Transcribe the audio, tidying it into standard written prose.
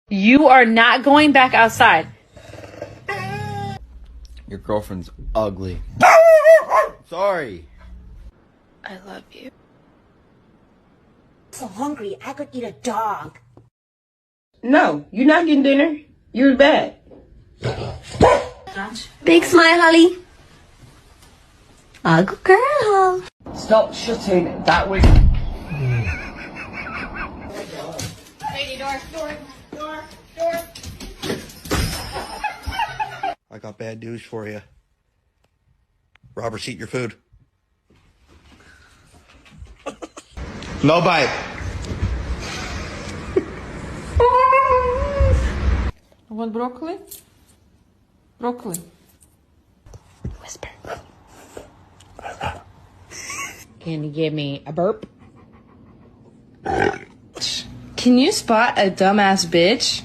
You are not going back outside. Your girlfriend's ugly. Sorry. I love you. So hungry, I could eat a dog. No, you're not getting dinner. You're bad. Big smile, Holly. A good girl. Stop shutting that way. Door. I got bad news for you. Robert's eating your food. No bite. Want broccoli? Broccoli. Whisper. Can you give me a burp? Can you spot a dumbass bitch?